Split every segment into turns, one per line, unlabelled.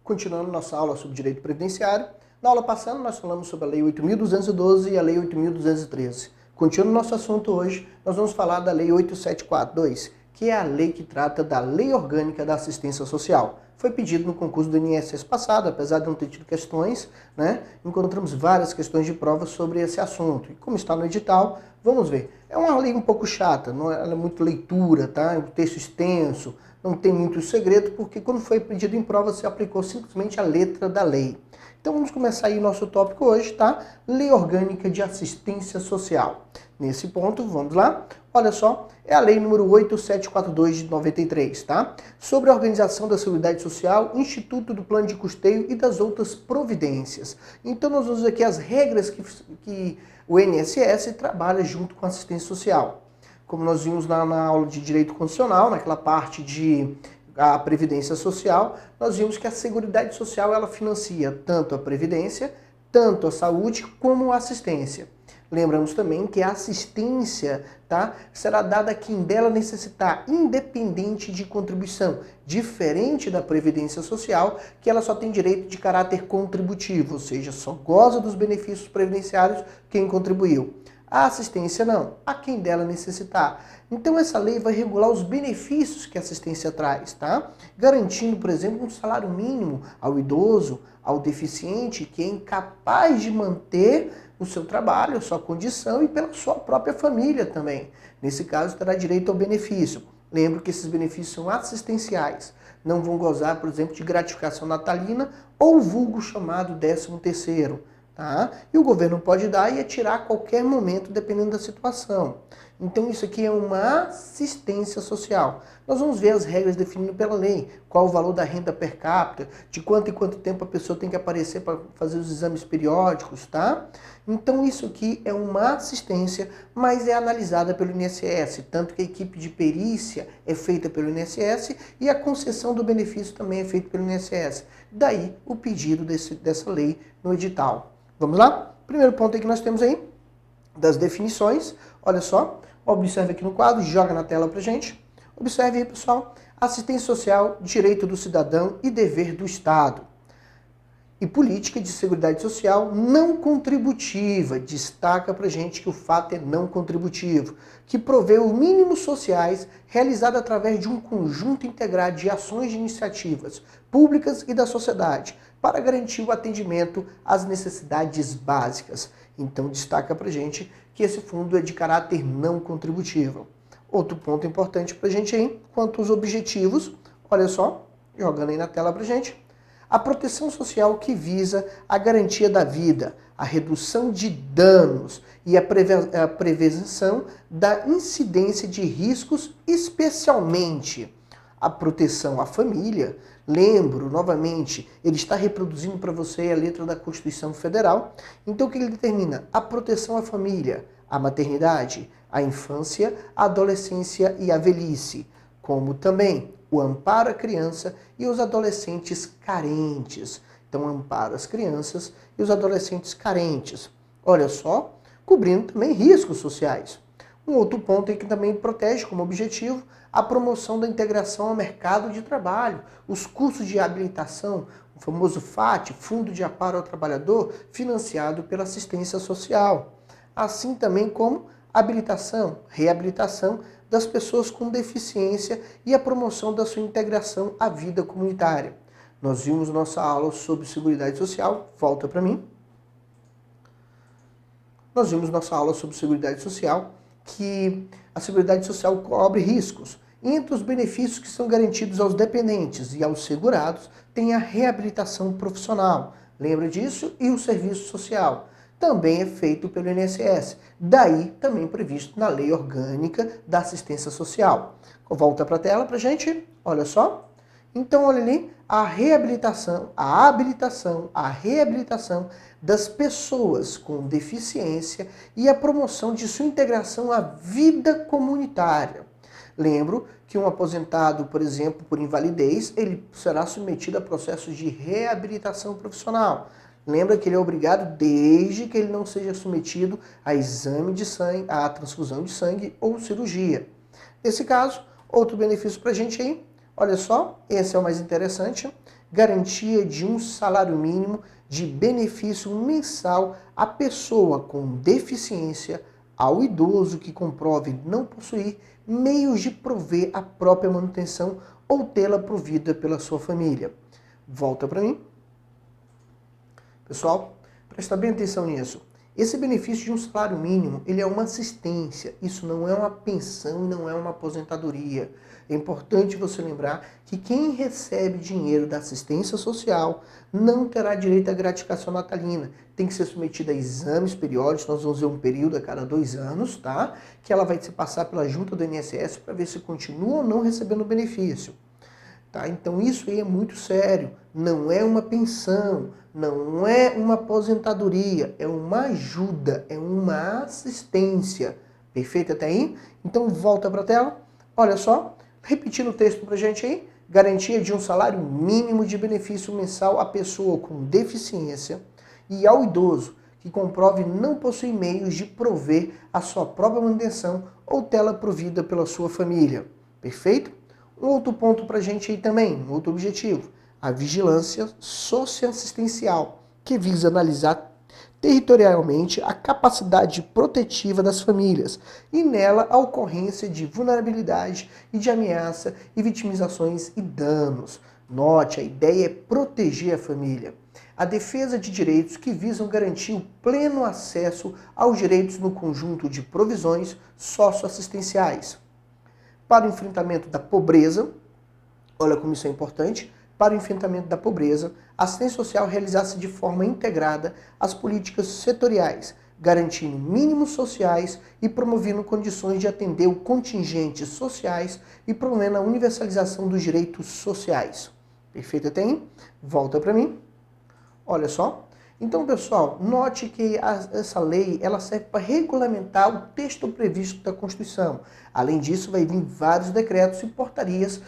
Continuando nossa aula sobre direito previdenciário, na aula passada nós falamos sobre a Lei 8.212 e a Lei 8.213. Continuando nosso assunto hoje, nós vamos falar da Lei 8.742, que é a lei que trata da Lei Orgânica da Assistência Social. Foi pedido no concurso do INSS passado, apesar de não ter tido questões, encontramos várias questões de prova sobre esse assunto. E como está no edital, vamos ver. É uma lei um pouco chata, não é muito leitura, tá? É um texto extenso, não tem muito segredo, porque quando foi pedido em prova, se aplicou simplesmente a letra da lei. Então vamos começar aí nosso tópico hoje, tá? Lei Orgânica de Assistência Social. Nesse ponto, vamos lá? Olha só, é a lei número 8742 de 93, tá? Sobre a organização da Seguridade Social, Instituto do Plano de Custeio e das outras providências. Então nós vamos ver aqui as regras que o INSS trabalha junto com a assistência social. Como nós vimos na aula de Direito Constitucional, naquela parte de a Previdência Social, nós vimos que a Seguridade Social ela financia tanto a Previdência, tanto a saúde, como a assistência. Lembramos também que a assistência será dada a quem dela necessitar, independente de contribuição, diferente da Previdência Social, que ela só tem direito de caráter contributivo, ou seja, só goza dos benefícios previdenciários quem contribuiu. A assistência não, a quem dela necessitar. Então essa lei vai regular os benefícios que a assistência traz, tá? Garantindo, por exemplo, um salário mínimo ao idoso, ao deficiente, que é incapaz de manter o seu trabalho, a sua condição e pela sua própria família também. Nesse caso, terá direito ao benefício. Lembro que esses benefícios são assistenciais. Não vão gozar, por exemplo, de gratificação natalina ou vulgo chamado 13º. Tá? E o governo pode dar e tirar a qualquer momento, dependendo da situação. Então isso aqui é uma assistência social. Nós vamos ver as regras definidas pela lei, qual o valor da renda per capita, de quanto em quanto tempo a pessoa tem que aparecer para fazer os exames periódicos, tá? Então isso aqui é uma assistência, mas é analisada pelo INSS, tanto que a equipe de perícia é feita pelo INSS e a concessão do benefício também é feita pelo INSS. Daí o pedido dessa lei no edital. Vamos lá? Primeiro ponto aí que nós temos aí, das definições. Olha só, observe aqui no quadro, joga na tela pra gente. Observe aí, pessoal, assistência social, direito do cidadão e dever do Estado. E política de seguridade social não contributiva. Destaca pra gente que o fato é não contributivo, que provê os mínimos sociais realizado através de um conjunto integrado de ações de iniciativas públicas e da sociedade, para garantir o atendimento às necessidades básicas. Então destaca pra gente que esse fundo é de caráter não contributivo. Outro ponto importante pra gente aí, quanto aos objetivos, olha só, jogando aí na tela pra gente. A proteção social que visa a garantia da vida, a redução de danos e a prevenção da incidência de riscos, especialmente a proteção à família. Lembro, novamente, ele está reproduzindo para você a letra da Constituição Federal. Então o que ele determina? A proteção à família, à maternidade, à infância, à adolescência e à velhice, como também o amparo à criança e os adolescentes carentes. Então, amparo às crianças e os adolescentes carentes. Olha só, cobrindo também riscos sociais. Um outro ponto aí que também protege como objetivo a promoção da integração ao mercado de trabalho, os cursos de habilitação, o famoso FAT, Fundo de Amparo ao Trabalhador, financiado pela assistência social. Assim também como habilitação, reabilitação das pessoas com deficiência e a promoção da sua integração à vida comunitária. Nós vimos nossa aula sobre Seguridade Social, volta para mim. Nós vimos nossa aula sobre Seguridade Social, que a Seguridade Social cobre riscos. Entre os benefícios que são garantidos aos dependentes e aos segurados, tem a reabilitação profissional. Lembra disso? E o serviço social. Também é feito pelo INSS. Daí também previsto na Lei Orgânica da Assistência Social. Volta para a tela para a gente. Olha só. Então, olha ali a reabilitação, a habilitação, a reabilitação das pessoas com deficiência e a promoção de sua integração à vida comunitária. Lembro que um aposentado, por exemplo, por invalidez, ele será submetido a processos de reabilitação profissional. Lembra que ele é obrigado desde que ele não seja submetido a exame de sangue, a transfusão de sangue ou cirurgia. Nesse caso, outro benefício para a gente aí, olha só, esse é o mais interessante, garantia de um salário mínimo de benefício mensal à pessoa com deficiência, ao idoso que comprove não possuir meios de prover a própria manutenção ou tê-la provida pela sua família. Volta para mim. Pessoal, presta bem atenção nisso. Esse benefício de um salário mínimo, ele é uma assistência. Isso não é uma pensão e não é uma aposentadoria. É importante você lembrar que quem recebe dinheiro da assistência social não terá direito à gratificação natalina. Tem que ser submetida a exames periódicos, nós vamos ver um período a cada 2 anos, tá? Que ela vai se passar pela junta do INSS para ver se continua ou não recebendo o benefício. Tá? Então isso aí é muito sério, não é uma pensão, não é uma aposentadoria, é uma ajuda, é uma assistência. Perfeito até aí? Então volta para a tela, olha só, repetindo o texto para a gente aí, garantia de um salário mínimo de benefício mensal à pessoa com deficiência e ao idoso que comprove não possuir meios de prover a sua própria manutenção ou tê-la provida pela sua família. Perfeito? Um outro ponto para a gente aí também, um outro objetivo, a vigilância socioassistencial, que visa analisar territorialmente a capacidade protetiva das famílias e nela a ocorrência de vulnerabilidade e de ameaça e vitimizações e danos. Note, a ideia é proteger a família. A defesa de direitos que visam garantir o pleno acesso aos direitos no conjunto de provisões socioassistenciais. Para o enfrentamento da pobreza, olha como isso é importante, para o enfrentamento da pobreza, a assistência social realizasse de forma integrada as políticas setoriais, garantindo mínimos sociais e promovendo condições de atender os contingentes sociais e promovendo a universalização dos direitos sociais. Perfeito até aí? Volta para mim. Olha só. Então, pessoal, note que essa lei ela serve para regulamentar o texto previsto da Constituição. Além disso, vai vir vários decretos e portarias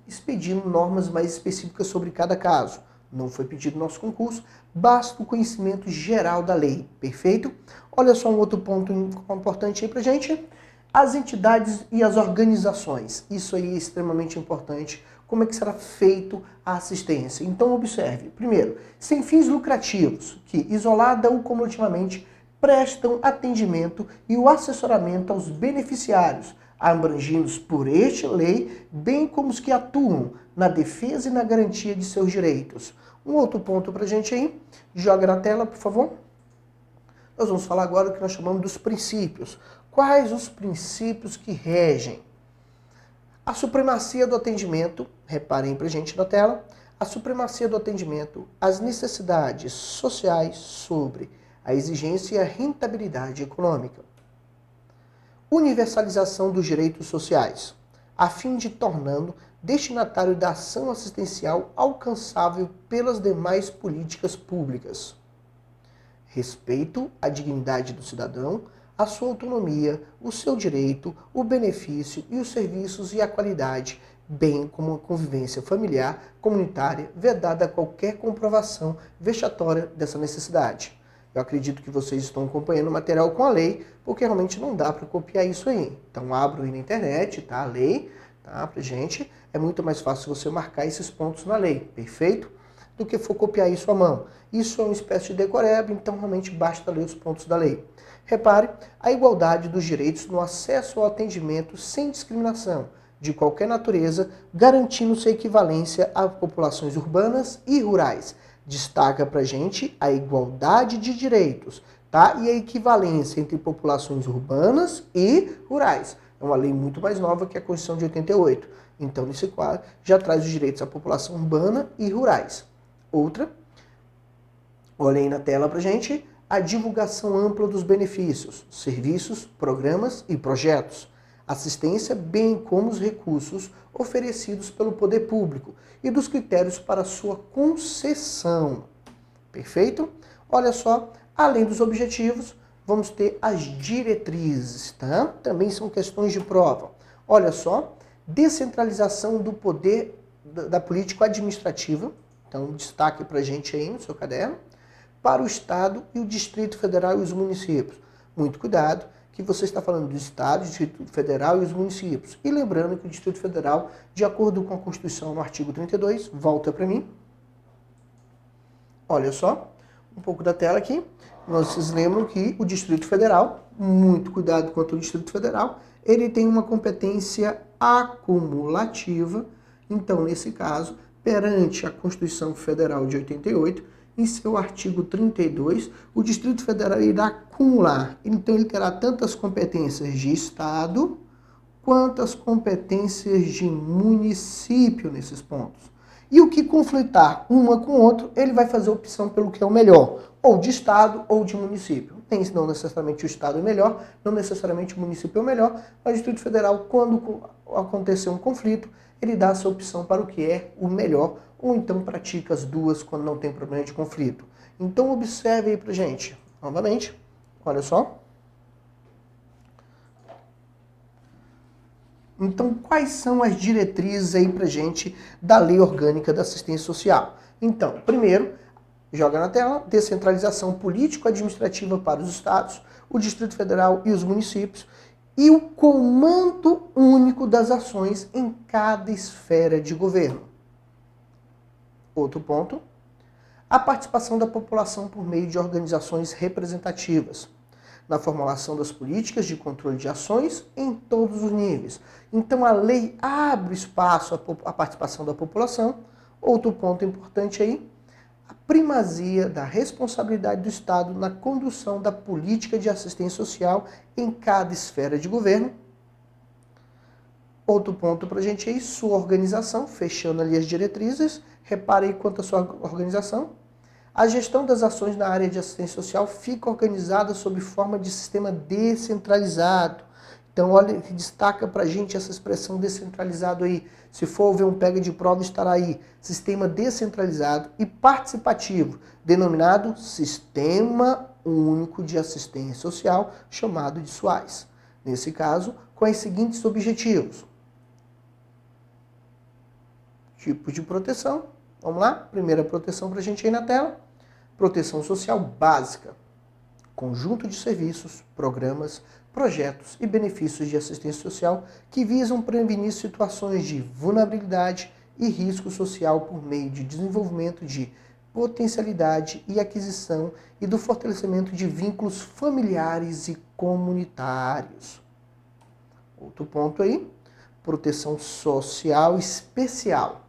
expedindo normas mais específicas sobre cada caso. Não foi pedido no nosso concurso, basta o conhecimento geral da lei. Perfeito? Olha só um outro ponto importante aí para gente. As entidades e as organizações. Isso aí é extremamente importante. Como é que será feito a assistência? Então observe, primeiro, sem fins lucrativos, que isolada ou coletivamente prestam atendimento e o assessoramento aos beneficiários, abrangidos por esta lei, bem como os que atuam na defesa e na garantia de seus direitos. Um outro ponto para a gente aí, joga na tela, por favor. Nós vamos falar agora o que nós chamamos dos princípios. Quais os princípios que regem? A supremacia do atendimento, reparem para a gente na tela, a supremacia do atendimento, as necessidades sociais sobre a exigência e a rentabilidade econômica. Universalização dos direitos sociais, a fim de tornando destinatário da ação assistencial alcançável pelas demais políticas públicas. Respeito à dignidade do cidadão, a sua autonomia, o seu direito, o benefício e os serviços e a qualidade, bem como a convivência familiar, comunitária, vedada qualquer comprovação vexatória dessa necessidade. Eu acredito que vocês estão acompanhando o material com a lei, porque realmente não dá para copiar isso aí. Então abro aí na internet, tá? A lei, tá? Pra gente, é muito mais fácil você marcar esses pontos na lei, perfeito? Do que for copiar isso à mão. Isso é uma espécie de decoreba, então realmente basta ler os pontos da lei. Repare, a igualdade dos direitos no acesso ao atendimento sem discriminação, de qualquer natureza, garantindo sua equivalência a populações urbanas e rurais. Destaca pra gente a igualdade de direitos, tá? E a equivalência entre populações urbanas e rurais. É uma lei muito mais nova que a Constituição de 88. Então, nesse quadro, já traz os direitos à população urbana e rurais. Outra, olha aí na tela pra gente, a divulgação ampla dos benefícios, serviços, programas e projetos, assistência, bem como os recursos oferecidos pelo poder público e dos critérios para sua concessão. Perfeito? Olha só, além dos objetivos, vamos ter as diretrizes, tá? Também são questões de prova. Olha só, descentralização do poder da política administrativa, então destaque pra gente aí no seu caderno, para o Estado e o Distrito Federal e os municípios. Muito cuidado, que você está falando do Estado, Distrito Federal e os municípios. E lembrando que o Distrito Federal, de acordo com a Constituição, no artigo 32, volta para mim, Olha só, um pouco da tela aqui. Vocês lembram que o Distrito Federal, muito cuidado quanto ao Distrito Federal, ele tem uma competência acumulativa. Então, nesse caso, perante a Constituição Federal de 88, em seu artigo 32, o Distrito Federal irá acumular. Então, ele terá tantas competências de Estado quanto as competências de município nesses pontos. E o que conflitar uma com o outro, ele vai fazer opção pelo que é o melhor, ou de Estado ou de município. Não necessariamente o Estado é melhor, não necessariamente o município é o melhor, mas o Distrito Federal, quando acontecer um conflito, ele dá essa opção para o que é o melhor, ou então pratica as duas quando não tem problema de conflito. Então observe aí pra gente, novamente, olha só. Então, quais são as diretrizes aí pra gente da Lei Orgânica da Assistência Social? Então, primeiro, joga na tela, descentralização político-administrativa para os estados, o Distrito Federal e os municípios, e o comando único das ações em cada esfera de governo. Outro ponto, a participação da população por meio de organizações representativas, na formulação das políticas de controle de ações em todos os níveis. Então a lei abre espaço à participação da população. Outro ponto importante aí, a primazia da responsabilidade do Estado na condução da política de assistência social em cada esfera de governo. Outro ponto para a gente aí, sua organização, fechando ali as diretrizes. Repare aí quanto à sua organização. A gestão das ações na área de assistência social fica organizada sob forma de sistema descentralizado. Então, olha, destaca para a gente essa expressão descentralizado aí. Se for ver um pega de prova, estará aí. Sistema descentralizado e participativo, denominado Sistema Único de Assistência Social, chamado de SUAS. Nesse caso, com os seguintes objetivos. Tipo de proteção. Vamos lá? Primeira proteção para a gente aí na tela. Proteção social básica. Conjunto de serviços, programas, projetos e benefícios de assistência social que visam prevenir situações de vulnerabilidade e risco social por meio de desenvolvimento de potencialidade e aquisição e do fortalecimento de vínculos familiares e comunitários. Outro ponto aí, proteção social especial.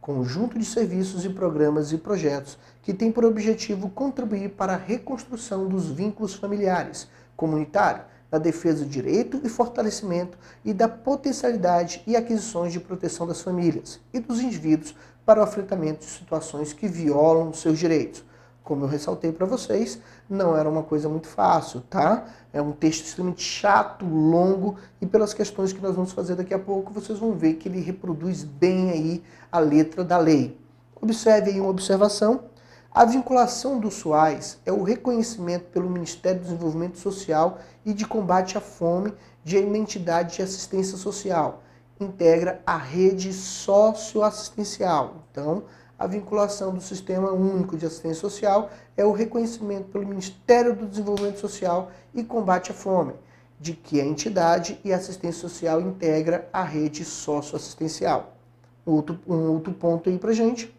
Conjunto de serviços e programas e projetos que tem por objetivo contribuir para a reconstrução dos vínculos familiares, comunitários, na defesa do direito e fortalecimento e da potencialidade e aquisições de proteção das famílias e dos indivíduos para o enfrentamento de situações que violam seus direitos. Como eu ressaltei para vocês, não era uma coisa muito fácil, tá? É um texto extremamente chato, longo, e pelas questões que nós vamos fazer daqui a pouco, vocês vão ver que ele reproduz bem aí a letra da lei. Observe aí uma observação. A vinculação do SUAS é o reconhecimento pelo Ministério do Desenvolvimento Social e de Combate à Fome de uma entidade de assistência social. Integra a rede socioassistencial. Então, a vinculação do Sistema Único de Assistência Social é o reconhecimento pelo Ministério do Desenvolvimento Social e Combate à Fome, de que a entidade e a assistência social integra a rede socioassistencial. Um outro ponto aí pra gente.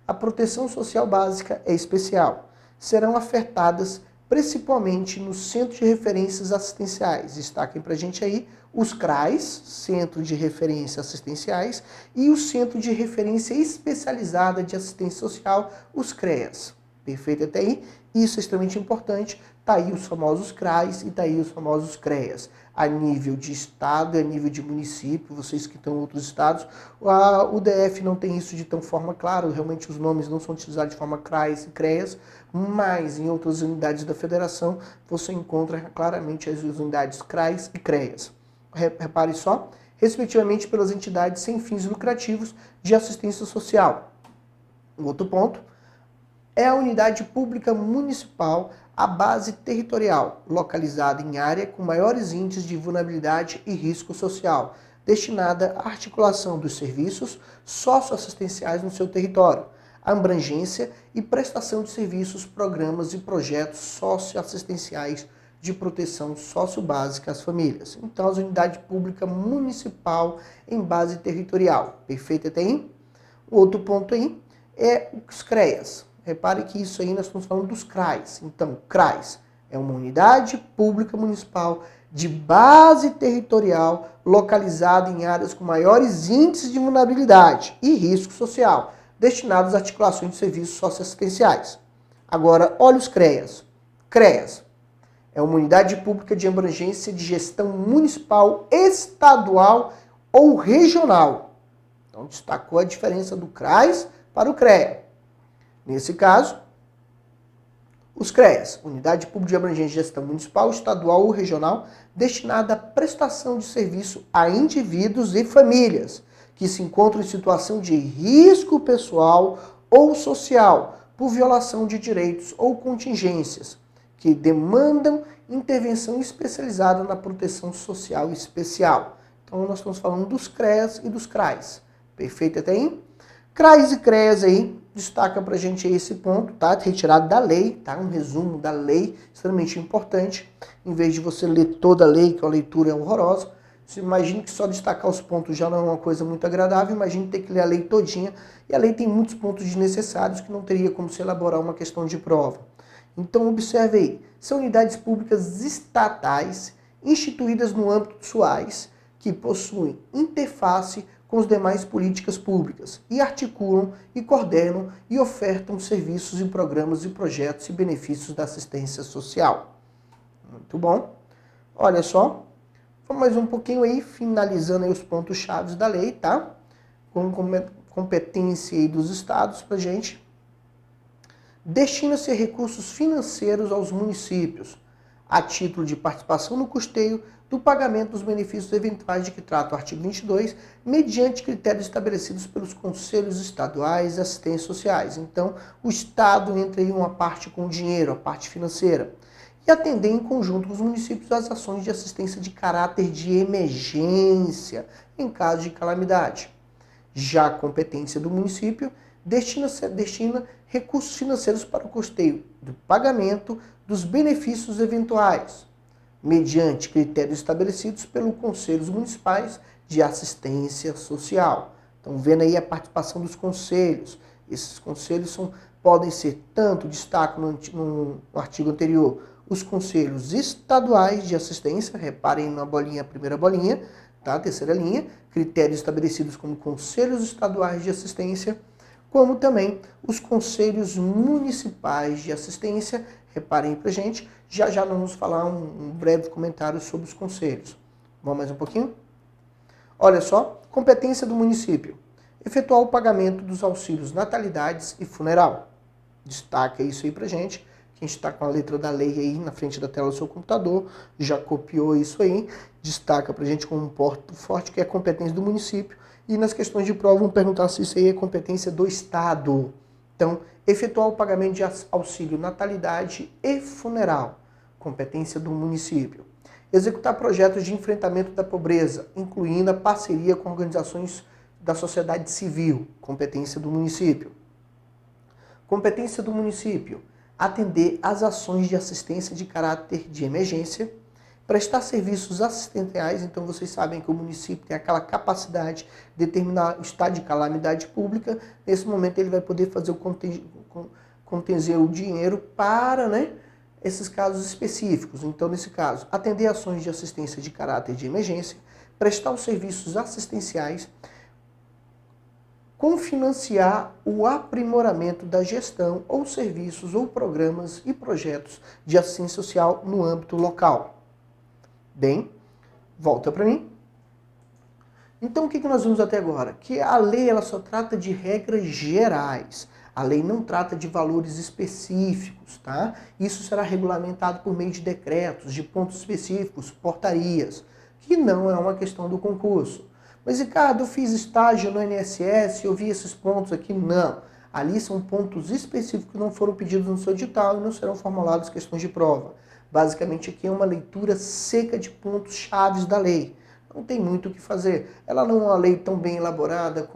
A proteção social básica é especial. Serão afetadas principalmente nos centros de referências assistenciais. Destaquem pra gente aí os CRAs, Centro de Referência Assistenciais, e o Centro de Referência Especializada de Assistência Social, os CREAS. Perfeito até aí? Isso é extremamente importante. Tá aí os famosos CRAs e tá aí os famosos CREAS. A nível de estado, a nível de município, vocês que estão em outros estados, o DF não tem isso de tão forma clara, realmente os nomes não são utilizados de forma CRAs e CREAS, mas em outras unidades da federação você encontra claramente as unidades CRAs e CREAS. Repare só, respectivamente pelas entidades sem fins lucrativos de assistência social. Um outro ponto é a unidade pública municipal, a base territorial, localizada em área com maiores índices de vulnerabilidade e risco social, destinada à articulação dos serviços socioassistenciais no seu território, abrangência e prestação de serviços, programas e projetos socioassistenciais de proteção sociobásica às famílias. Então, as unidades públicas municipal em base territorial. Perfeito até aí? O outro ponto aí é os CREAS. repare que isso aí nós estamos falando dos CRAs. Então, CRAs é uma unidade pública municipal de base territorial localizada em áreas com maiores índices de vulnerabilidade e risco social, destinados às articulações de serviços socioassistenciais. Agora, olha os CREAs. CREAs é uma unidade pública de abrangência de gestão municipal, estadual ou regional. Então, destacou a diferença do CRAS para o CREA. Nesse caso, os CREAs, Unidade Pública de Abrangência de Gestão Municipal, Estadual ou Regional, destinada à prestação de serviço a indivíduos e famílias que se encontram em situação de risco pessoal ou social por violação de direitos ou contingências que demandam intervenção especializada na proteção social especial. Então, nós estamos falando dos CREAs e dos CRAs. Perfeito até aí? CRAs e CREAs aí, destaca pra gente aí esse ponto, tá? Retirado da lei, tá? Um resumo da lei, extremamente importante. Em vez de você ler toda a lei, que a leitura é horrorosa, você imagina que só destacar os pontos já não é uma coisa muito agradável, imagine ter que ler a lei todinha, e a lei tem muitos pontos desnecessários que não teria como se elaborar uma questão de prova. Então, observe aí, são unidades públicas estatais instituídas no âmbito do SUAS, que possuem interface com as demais políticas públicas e articulam e coordenam e ofertam serviços e programas e projetos e benefícios da assistência social. Muito bom. Olha só, vamos mais um pouquinho aí, finalizando aí os pontos chaves da lei, tá? Com competência aí dos estados pra gente. Destina-se recursos financeiros aos municípios, a título de participação no custeio do pagamento dos benefícios eventuais de que trata o artigo 22, mediante critérios estabelecidos pelos conselhos estaduais de assistência sociais. Então, o Estado entra em uma parte com o dinheiro, a parte financeira, e atender em conjunto com os municípios às ações de assistência de caráter de emergência, em caso de calamidade. Já a competência do município destina recursos financeiros para o custeio do pagamento dos benefícios eventuais, mediante critérios estabelecidos pelos conselhos municipais de assistência social. Então, vendo aí a participação dos conselhos. Esses conselhos podem ser tanto, destaco no artigo anterior, os conselhos estaduais de assistência, reparem na bolinha, a primeira bolinha, tá? A terceira linha, critérios estabelecidos como conselhos estaduais de assistência, como também os conselhos municipais de assistência. Reparem pra gente, já nós vamos falar um breve comentário sobre os conselhos. Vamos mais um pouquinho? Olha só, competência do município. Efetuar o pagamento dos auxílios natalidades e funeral. Destaca isso aí pra gente. Quem está com a letra da lei aí na frente da tela do seu computador, já copiou isso aí. Destaca pra gente como um ponto forte, que é a competência do município. E nas questões de prova vão perguntar se isso aí é competência do Estado. Então, efetuar o pagamento de auxílio natalidade e funeral, competência do município. Executar projetos de enfrentamento da pobreza, incluindo a parceria com organizações da sociedade civil, competência do município. Competência do município, atender às ações de assistência de caráter de emergência, prestar serviços assistenciais. Então vocês sabem que o município tem aquela capacidade de determinar o estado de calamidade pública. Nesse momento ele vai poder fazer contingir o dinheiro para, esses casos específicos. Então, nesse caso, atender ações de assistência de caráter de emergência, prestar os serviços assistenciais, confinanciar o aprimoramento da gestão ou serviços ou programas e projetos de assistência social no âmbito local. Bem, volta para mim. Então, o que nós vimos até agora? Que a lei ela só trata de regras gerais. A lei não trata de valores específicos, tá? Isso será regulamentado por meio de decretos, de pontos específicos, portarias, que não é uma questão do concurso. Mas, Ricardo, eu fiz estágio no INSS, eu vi esses pontos aqui. Não. Ali são pontos específicos que não foram pedidos no seu edital e não serão formulados questões de prova. Basicamente, aqui é uma leitura seca de pontos chaves da lei. Não tem muito o que fazer. Ela não é uma lei tão bem elaborada,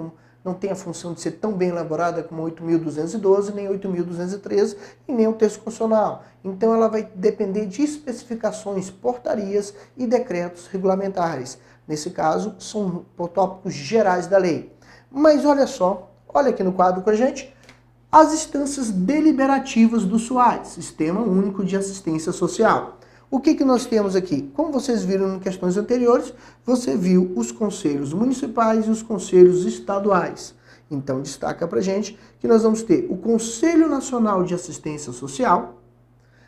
não tem a função de ser tão bem elaborada como 8.212, nem 8.213 e nem o texto constitucional. Então, ela vai depender de especificações, portarias e decretos regulamentares. Nesse caso, são tópicos gerais da lei. Mas olha só, olha aqui no quadro com a gente. As instâncias deliberativas do SUAS, Sistema Único de Assistência Social. O que nós temos aqui? Como vocês viram em questões anteriores, você viu os conselhos municipais e os conselhos estaduais. Então, destaca pra gente que nós vamos ter o Conselho Nacional de Assistência Social.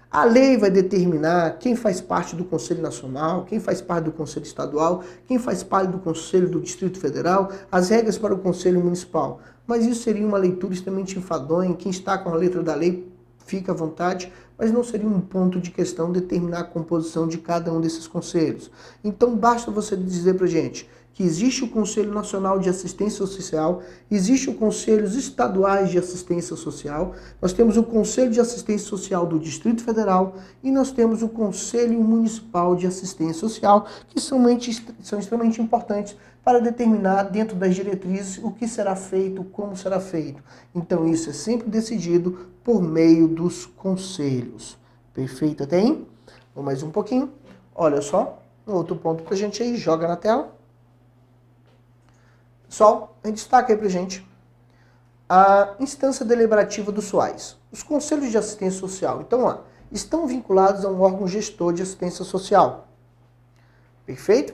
A lei vai determinar quem faz parte do Conselho Nacional, quem faz parte do Conselho Estadual, quem faz parte do Conselho do Distrito Federal, as regras para o Conselho Municipal. Mas isso seria uma leitura extremamente enfadonha. Quem está com a letra da lei, fica à vontade, mas não seria um ponto de questão determinar a composição de cada um desses conselhos. Então basta você dizer pra gente que existe o Conselho Nacional de Assistência Social, existe o Conselhos Estaduais de Assistência Social, nós temos o Conselho de Assistência Social do Distrito Federal e nós temos o Conselho Municipal de Assistência Social, que são extremamente importantes para determinar dentro das diretrizes o que será feito, como será feito. Então isso é sempre decidido por meio dos conselhos. Perfeito até aí? Vamos mais um pouquinho. Olha só, um outro ponto pra gente aí, joga na tela. Pessoal, a gente destaca aí pra gente a instância deliberativa do SUAS. Os conselhos de assistência social, então, ó, estão vinculados a um órgão gestor de assistência social. Perfeito?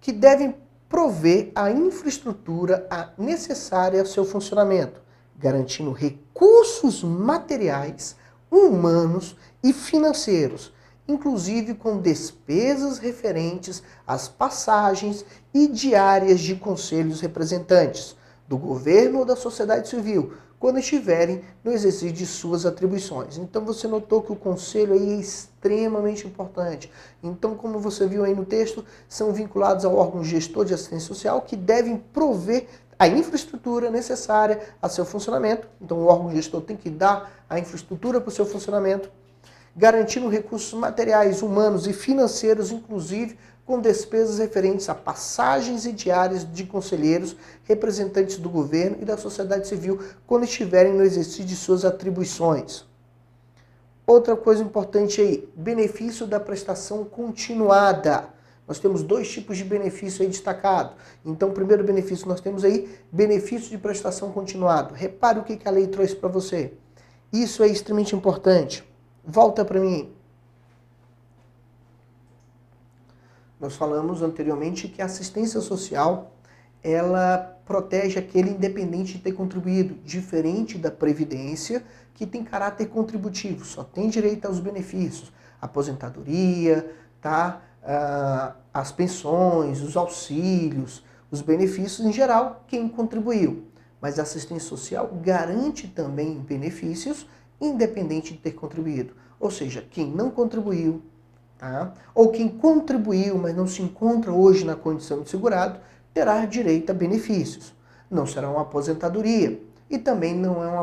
Que devem prover a infraestrutura necessária ao seu funcionamento, garantindo recursos materiais, humanos e financeiros, inclusive com despesas referentes às passagens e diárias de conselhos representantes do governo ou da sociedade civil, quando estiverem no exercício de suas atribuições. Então você notou que o conselho aí é extremamente importante. Então, como você viu aí no texto, são vinculados ao órgão gestor de assistência social que devem prover a infraestrutura necessária a seu funcionamento. Então o órgão gestor tem que dar a infraestrutura para o seu funcionamento, garantindo recursos materiais, humanos e financeiros, inclusive com despesas referentes a passagens e diárias de conselheiros, representantes do governo e da sociedade civil, quando estiverem no exercício de suas atribuições. Outra coisa importante aí, benefício da prestação continuada. Nós temos dois tipos de benefício aí destacado. Então, o primeiro benefício nós temos aí, benefício de prestação continuado. Repare o que a lei trouxe para você. Isso é extremamente importante. Volta para mim. Nós falamos anteriormente que a assistência social, ela protege aquele independente de ter contribuído, diferente da Previdência, que tem caráter contributivo, só tem direito aos benefícios, aposentadoria, tá? As pensões, os auxílios, os benefícios em geral, quem contribuiu. Mas a assistência social garante também benefícios independente de ter contribuído. Ou seja, quem não contribuiu, tá? Ou quem contribuiu, mas não se encontra hoje na condição de segurado, terá direito a benefícios. Não será uma aposentadoria. E também não é uma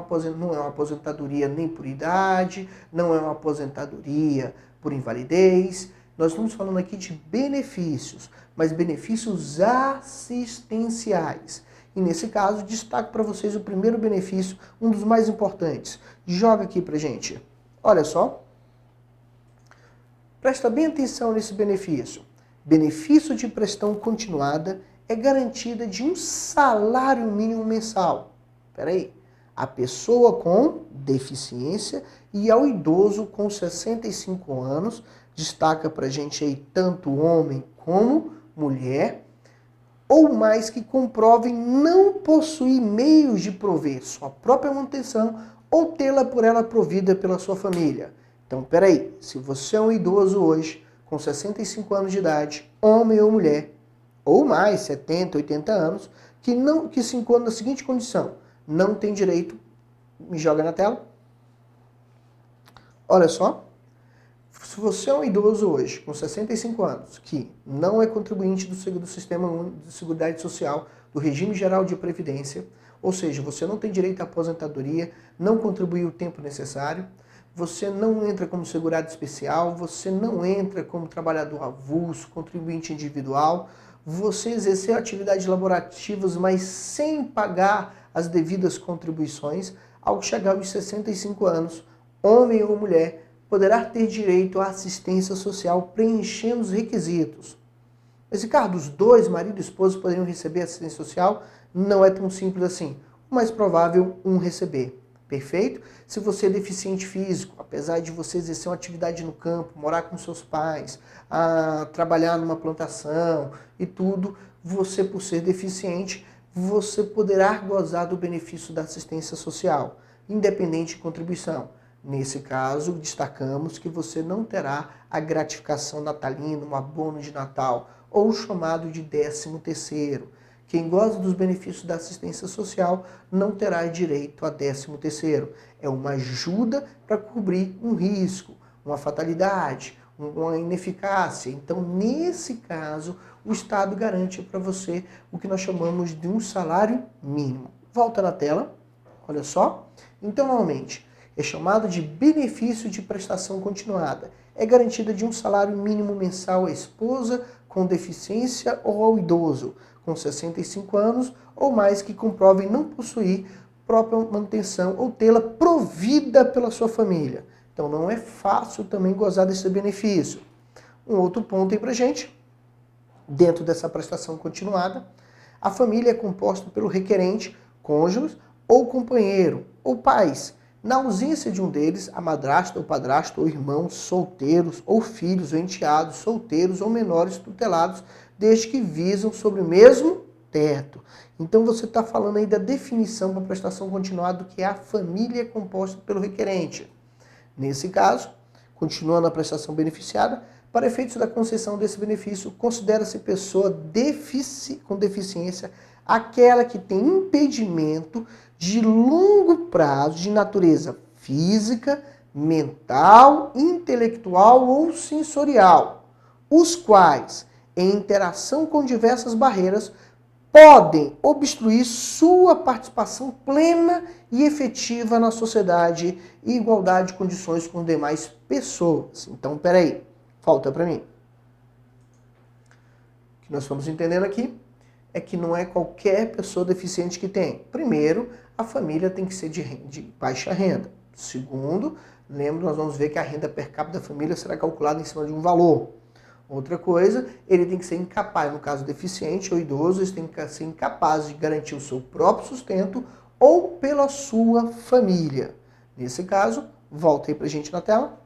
aposentadoria nem por idade, não é uma aposentadoria por invalidez. Nós estamos falando aqui de benefícios, mas benefícios assistenciais. E nesse caso, destaco para vocês o primeiro benefício, um dos mais importantes. Joga aqui pra gente. Olha só. Presta bem atenção nesse benefício. Benefício de prestação continuada é garantida de um salário mínimo mensal. Espera aí. A pessoa com deficiência e ao idoso com 65 anos, destaca pra gente aí tanto homem como mulher, ou mais que comprovem não possuir meios de prover sua própria manutenção ou tê-la por ela provida pela sua família. Então, peraí, se você é um idoso hoje, com 65 anos de idade, homem ou mulher, ou mais, 70, 80 anos, que se encontra na seguinte condição, não tem direito, me joga na tela. Olha só, se você é um idoso hoje, com 65 anos, que não é contribuinte do Sistema Único de Seguridade Social, do Regime Geral de Previdência, ou seja, você não tem direito à aposentadoria, não contribuiu o tempo necessário, você não entra como segurado especial, você não entra como trabalhador avulso, contribuinte individual, você exerceu atividades laborativas, mas sem pagar as devidas contribuições, ao chegar aos 65 anos, homem ou mulher, poderá ter direito à assistência social preenchendo os requisitos. Mas, Ricardo, os dois, marido e esposa, poderiam receber assistência social? Não é tão simples assim. O mais provável, um receber. Perfeito? Se você é deficiente físico, apesar de você exercer uma atividade no campo, morar com seus pais, trabalhar numa plantação e tudo, você, por ser deficiente, você poderá gozar do benefício da assistência social, independente de contribuição. Nesse caso, destacamos que você não terá a gratificação natalina, um abono de Natal, ou o chamado de 13º. Quem goza dos benefícios da assistência social não terá direito a 13º. É uma ajuda para cobrir um risco, uma fatalidade, uma ineficácia. Então, nesse caso, o Estado garante para você o que nós chamamos de um salário mínimo. Volta na tela, olha só. Então, normalmente, é chamado de benefício de prestação continuada. É garantida de um salário mínimo mensal à esposa com deficiência ou ao idoso com 65 anos ou mais que comprovem não possuir própria manutenção ou tê-la provida pela sua família. Então não é fácil também gozar desse benefício. Um outro ponto aí pra gente, dentro dessa prestação continuada, a família é composta pelo requerente, cônjuge ou companheiro, ou pais. Na ausência de um deles, a madrasta ou padrasto ou irmãos solteiros ou filhos ou enteados solteiros ou menores tutelados, desde que visam sobre o mesmo teto. Então você está falando aí da definição para prestação continuada, que é a família composta pelo requerente. Nesse caso, continuando a prestação beneficiada, para efeitos da concessão desse benefício, considera-se pessoa com deficiência aquela que tem impedimento de longo prazo de natureza física, mental, intelectual ou sensorial, os quais, em interação com diversas barreiras, podem obstruir sua participação plena e efetiva na sociedade e igualdade de condições com demais pessoas. Então, peraí, falta para mim. O que nós estamos entendendo aqui é que não é qualquer pessoa deficiente que tem. Primeiro, a família tem que ser de baixa renda. Segundo, lembra, nós vamos ver que a renda per capita da família será calculada em cima de um valor. Outra coisa, ele tem que ser incapaz, no caso deficiente ou idoso, ele tem que ser incapaz de garantir o seu próprio sustento ou pela sua família. Nesse caso, volta aí pra gente na tela.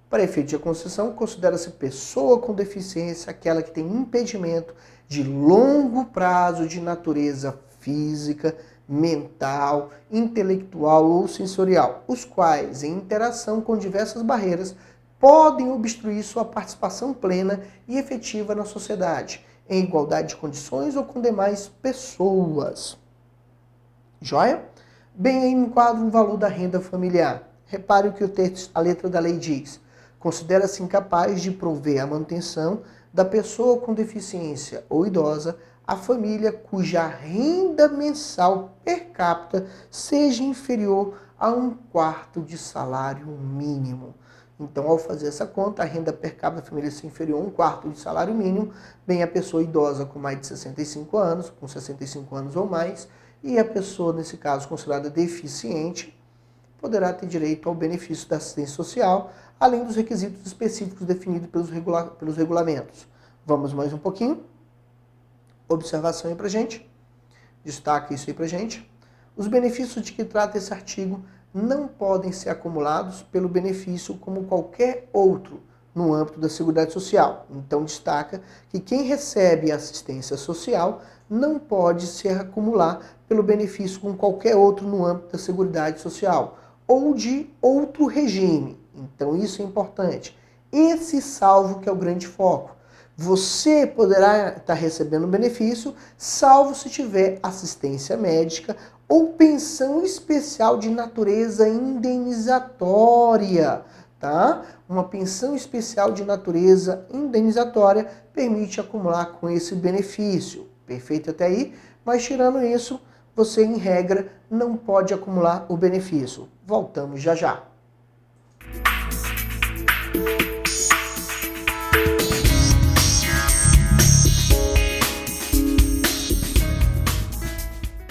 Para efeito de concessão, considera-se pessoa com deficiência aquela que tem impedimento de longo prazo de natureza física, mental, intelectual ou sensorial, os quais, em interação com diversas barreiras, podem obstruir sua participação plena e efetiva na sociedade, em igualdade de condições ou com demais pessoas. Joia? Bem aí enquadra o valor da renda familiar. Repare o que a letra da lei diz. Considera-se incapaz de prover a manutenção da pessoa com deficiência ou idosa a família cuja renda mensal per capita seja inferior a 1/4 de salário mínimo. Então, ao fazer essa conta, a renda per capita da família se inferior a 1/4 de salário mínimo, bem a pessoa idosa com mais de 65 anos, com 65 anos ou mais, e a pessoa, nesse caso, considerada deficiente, poderá ter direito ao benefício da assistência social, além dos requisitos específicos definidos pelos regulamentos. Vamos mais um pouquinho. Observação aí pra gente. Destaca isso aí pra gente. Os benefícios de que trata esse artigo não podem ser acumulados pelo benefício como qualquer outro no âmbito da Seguridade Social. Então destaca que quem recebe assistência social não pode se acumular pelo benefício com qualquer outro no âmbito da Seguridade Social ou de outro regime. Então isso é importante. Esse salvo que é o grande foco. Você poderá estar recebendo benefício salvo se tiver assistência médica ou pensão especial de natureza indenizatória, tá? Uma pensão especial de natureza indenizatória permite acumular com esse benefício. Perfeito até aí? Mas tirando isso, você, em regra, não pode acumular o benefício. Voltamos já já.